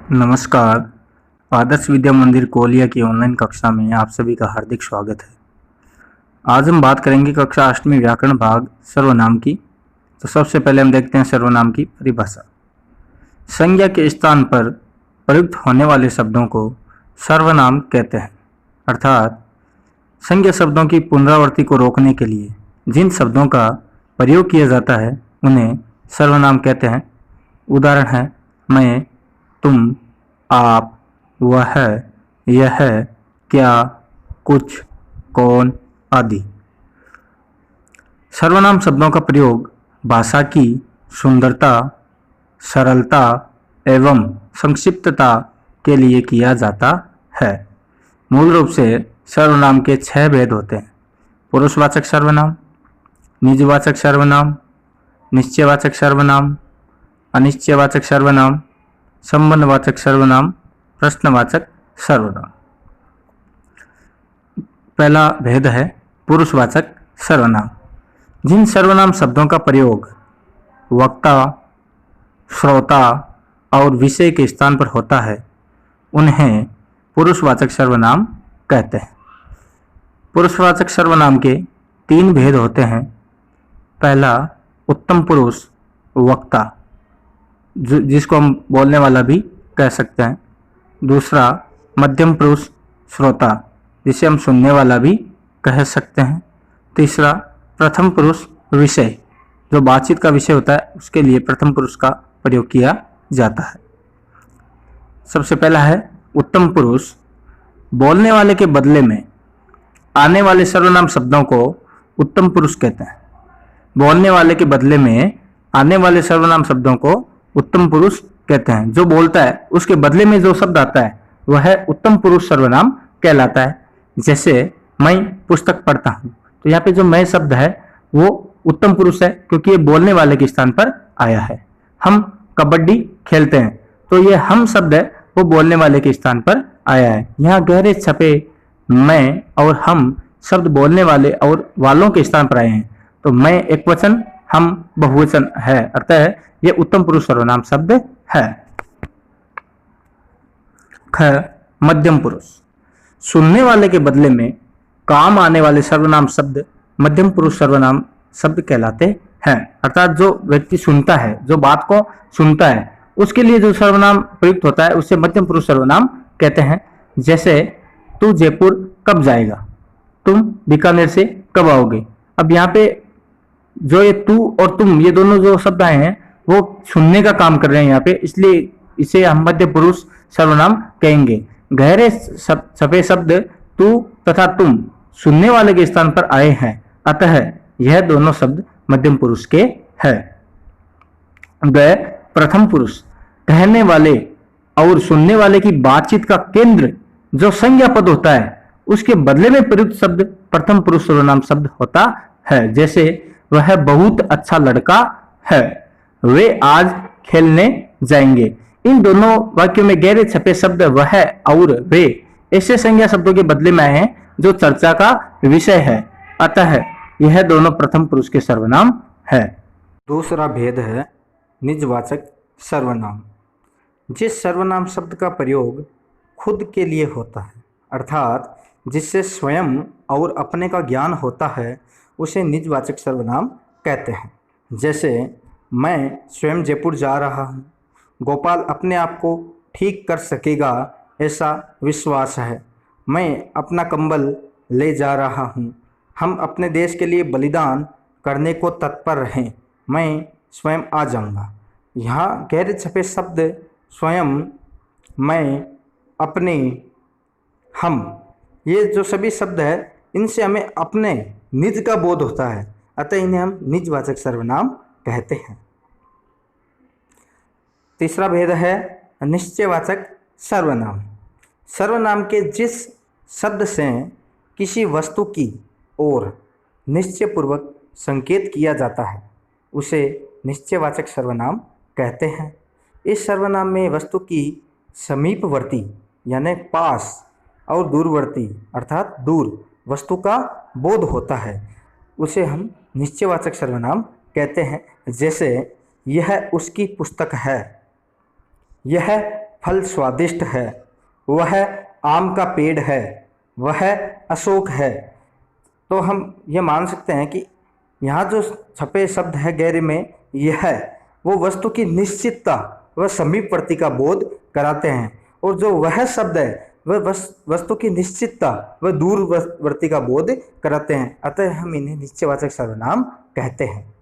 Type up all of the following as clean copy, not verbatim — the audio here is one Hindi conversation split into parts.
नमस्कार। आदर्श विद्या मंदिर कोलिया की ऑनलाइन कक्षा में आप सभी का हार्दिक स्वागत है। आज हम बात करेंगे कक्षा 8वीं व्याकरण भाग सर्वनाम की। तो सबसे पहले हम देखते हैं सर्वनाम की परिभाषा। संज्ञा के स्थान पर प्रयुक्त होने वाले शब्दों को सर्वनाम कहते हैं, अर्थात संज्ञा शब्दों की पुनरावृत्ति को रोकने के लिए जिन शब्दों का प्रयोग किया जाता है उन्हें सर्वनाम कहते हैं। उदाहरण है मैं, तुम, आप, वह, यह, क्या, कुछ, कौन आदि। सर्वनाम शब्दों का प्रयोग भाषा की सुंदरता, सरलता एवं संक्षिप्तता के लिए किया जाता है। मूल रूप से सर्वनाम के 6 भेद होते हैं: पुरुषवाचक सर्वनाम, निजवाचक सर्वनाम, निश्चयवाचक सर्वनाम, अनिश्चयवाचक सर्वनाम, संबंधवाचक सर्वनाम, प्रश्नवाचक सर्वनाम। पहला भेद है पुरुषवाचक सर्वनाम। जिन सर्वनाम शब्दों का प्रयोग वक्ता, श्रोता और विषय के स्थान पर होता है उन्हें पुरुषवाचक सर्वनाम कहते हैं। पुरुषवाचक सर्वनाम के 3 भेद होते हैं। पहला उत्तम पुरुष वक्ता, जिसको हम बोलने वाला भी कह सकते हैं। दूसरा मध्यम पुरुष श्रोता, जिसे हम सुनने वाला भी कह सकते हैं। तीसरा प्रथम पुरुष विषय, जो बातचीत का विषय होता है उसके लिए प्रथम पुरुष का प्रयोग किया जाता है। सबसे पहला है उत्तम पुरुष। बोलने वाले के बदले में आने वाले सर्वनाम शब्दों को उत्तम पुरुष कहते हैं। बोलने वाले के बदले में आने वाले सर्वनाम शब्दों को उत्तम पुरुष कहते हैं। जो बोलता है उसके बदले में जो शब्द आता है वह उत्तम पुरुष सर्वनाम कहलाता है। जैसे मैं पुस्तक पढ़ता हूँ, तो यहाँ पे जो मैं शब्द है वो उत्तम पुरुष है, क्योंकि ये बोलने वाले के स्थान पर आया है। हम कबड्डी खेलते हैं, तो ये हम शब्द है वो बोलने वाले के स्थान पर आया है। यहाँ गहरे छपे मैं और हम शब्द बोलने वाले और वालों के स्थान पर आए हैं। तो मैं एक वचन, हम बहुवचन है, अतः ये उत्तम पुरुष सर्वनाम शब्द है। ख मध्यम पुरुष। सुनने वाले के बदले में काम आने वाले सर्वनाम शब्द मध्यम पुरुष सर्वनाम शब्द कहलाते हैं। अर्थात जो व्यक्ति सुनता है, जो बात को सुनता है, उसके लिए जो सर्वनाम प्रयुक्त होता है उसे मध्यम पुरुष सर्वनाम कहते हैं। जैसे तू जयपुर कब जाएगा, तुम बीकानेर से कब आओगे। अब यहाँ पे जो ये तू और तुम, ये दोनों जो शब्द आए हैं वो सुनने का काम कर रहे हैं यहाँ पे, इसलिए इसे हम मध्य पुरुष सर्वनाम कहेंगे। गहरे छपे शब्द तू तथा तुम सुनने वाले के स्थान पर आए हैं, अतः यह दोनों शब्द मध्यम पुरुष के हैं। ग प्रथम पुरुष। कहने वाले और सुनने वाले की बातचीत का केंद्र जो संज्ञा पद होता है उसके बदले में प्रयुक्त शब्द प्रथम पुरुष सर्वनाम शब्द होता है। जैसे वह बहुत अच्छा लड़का है, वे आज खेलने जाएंगे। इन दोनों वाक्यों में गहरे छपे शब्द वह और वे ऐसे संज्ञा शब्दों के बदले में आए हैं जो चर्चा का विषय है, अतः यह दोनों प्रथम पुरुष के सर्वनाम है। दूसरा भेद है निजवाचक सर्वनाम। जिस सर्वनाम शब्द का प्रयोग खुद के लिए होता है, अर्थात जिससे स्वयं और अपने का ज्ञान होता है, उसे निजवाचक सर्वनाम कहते हैं। जैसे मैं स्वयं जयपुर जा रहा हूँ, गोपाल अपने आप को ठीक कर सकेगा ऐसा विश्वास है, मैं अपना कंबल ले जा रहा हूँ, हम अपने देश के लिए बलिदान करने को तत्पर रहें, मैं स्वयं आ जाऊँगा। यहाँ गहरे छपे शब्द स्वयं, मैं, अपने, हम, ये जो सभी शब्द है इनसे हमें अपने निज का बोध होता है, अतः इन्हें हम निजवाचक सर्वनाम कहते हैं। तीसरा भेद है निश्चयवाचक सर्वनाम। सर्वनाम के जिस शब्द से किसी वस्तु की ओर निश्चयपूर्वक संकेत किया जाता है उसे निश्चयवाचक सर्वनाम कहते हैं। इस सर्वनाम में वस्तु की समीपवर्ती यानी पास और दूरवर्ती अर्थात दूर वस्तु का बोध होता है, उसे हम निश्चयवाचक सर्वनाम कहते हैं। जैसे यह उसकी पुस्तक है, यह फल स्वादिष्ट है, वह आम का पेड़ है, वह अशोक है। तो हम ये मान सकते हैं कि यहाँ जो छपे शब्द है गहरे में, यह वो वस्तु की निश्चितता व समीपवर्ती का बोध कराते हैं, और जो वह शब्द है वह वस्तु की निश्चितता व दूरवर्ती का बोध कराते हैं, अतः हम इन्हें निश्चयवाचक सर्वनाम कहते हैं।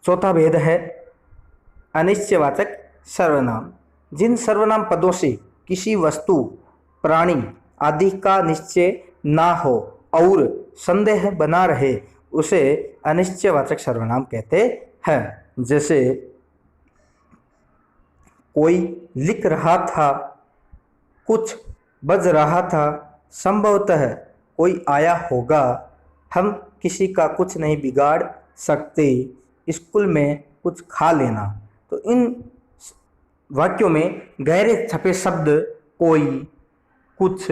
चौथा भेद है अनिश्चयवाचक सर्वनाम। जिन सर्वनाम पदों से किसी वस्तु, प्राणी आदि का निश्चय ना हो और संदेह बना रहे, उसे अनिश्चयवाचक सर्वनाम कहते हैं। जैसे कोई लिख रहा था, कुछ बज रहा था, संभवतः कोई आया होगा, हम किसी का कुछ नहीं बिगाड़ सकते, स्कूल में कुछ खा लेना। तो इन वाक्यों में गहरे छपे शब्द कोई, कुछ,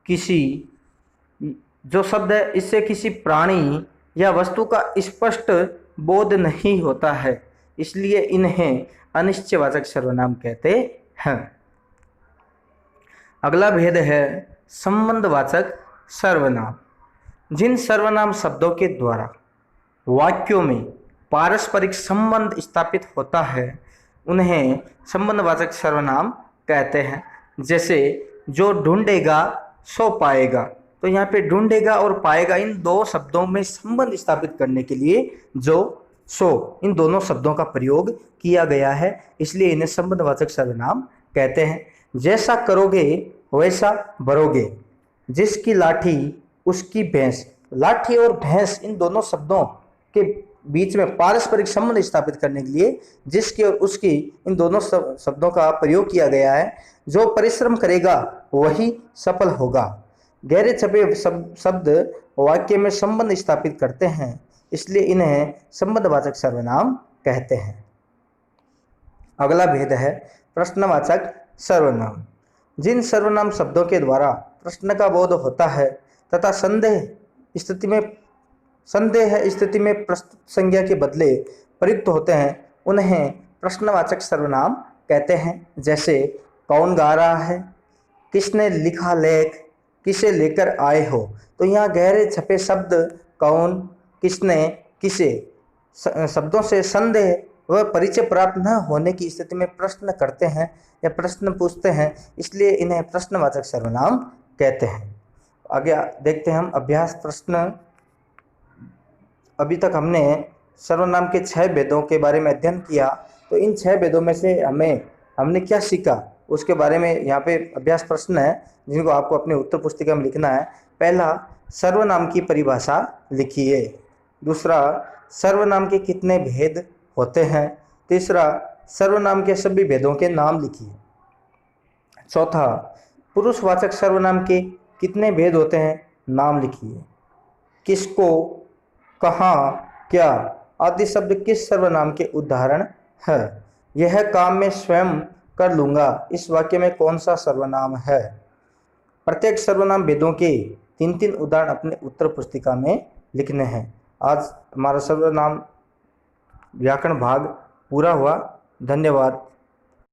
किसी, जो शब्द है इससे किसी प्राणी या वस्तु का स्पष्ट बोध नहीं होता है, इसलिए इन्हें अनिश्चयवाचक सर्वनाम कहते हैं। अगला भेद है संबंधवाचक सर्वनाम। जिन सर्वनाम शब्दों के द्वारा वाक्यों में पारस्परिक संबंध स्थापित होता है, उन्हें संबंधवाचक सर्वनाम कहते हैं। जैसे जो ढूंढेगा सो पाएगा। तो यहाँ पे ढूंढेगा और पाएगा, इन दो शब्दों में संबंध स्थापित करने के लिए जो, सो, इन दोनों शब्दों का प्रयोग किया गया है, इसलिए इन्हें संबंधवाचक सर्वनाम कहते हैं। जैसा करोगे वैसा भरोगे, जिसकी लाठी उसकी भैंस। लाठी और भैंस इन दोनों शब्दों के बीच में पारस्परिक संबंध स्थापित करने के लिए जिसकी और उसकी, इन दोनों शब्दों का प्रयोग किया गया है। जो परिश्रम करेगा वही सफल होगा। गहरे छपे शब्द वाक्य में संबंध स्थापित करते हैं, इसलिए इन्हें संबंधवाचक सर्वनाम कहते हैं। अगला भेद है प्रश्नवाचक सर्वनाम। जिन सर्वनाम शब्दों के द्वारा प्रश्न का बोध होता है तथा संदेह स्थिति में प्रस्तुत संज्ञा के बदले प्रयुक्त होते हैं, उन्हें प्रश्नवाचक सर्वनाम कहते हैं। जैसे कौन गा रहा है, किसने लिखा लेख, किसे लेकर आए हो। तो यहाँ गहरे छपे शब्द कौन, किसने, किसे शब्दों से संदेह व परिचय प्राप्त न होने की स्थिति में प्रश्न करते हैं या प्रश्न पूछते हैं, इसलिए इन्हें प्रश्नवाचक सर्वनाम कहते हैं। आगे देखते हैं हम अभ्यास प्रश्न। अभी तक हमने सर्वनाम के 6 भेदों के बारे में अध्ययन किया, तो इन 6 भेदों में से हमने क्या सीखा उसके बारे में यहाँ पे अभ्यास प्रश्न है, जिनको आपको अपने उत्तर पुस्तिका में लिखना है। पहला, सर्वनाम की परिभाषा लिखिए। दूसरा, सर्वनाम के कितने भेद होते हैं। तीसरा, सर्वनाम के सभी भेदों के नाम लिखिए। चौथा, पुरुषवाचक सर्वनाम के कितने भेद होते हैं, नाम लिखिए। किसको, कहाँ, क्या आदि शब्द किस सर्वनाम के उदाहरण है। यह काम मैं स्वयं कर लूँगा, इस वाक्य में कौन सा सर्वनाम है। प्रत्येक सर्वनाम भेदों के 3-3 उदाहरण अपने उत्तर पुस्तिका में लिखने हैं। आज हमारा सर्वनाम व्याकरण भाग पूरा हुआ। धन्यवाद।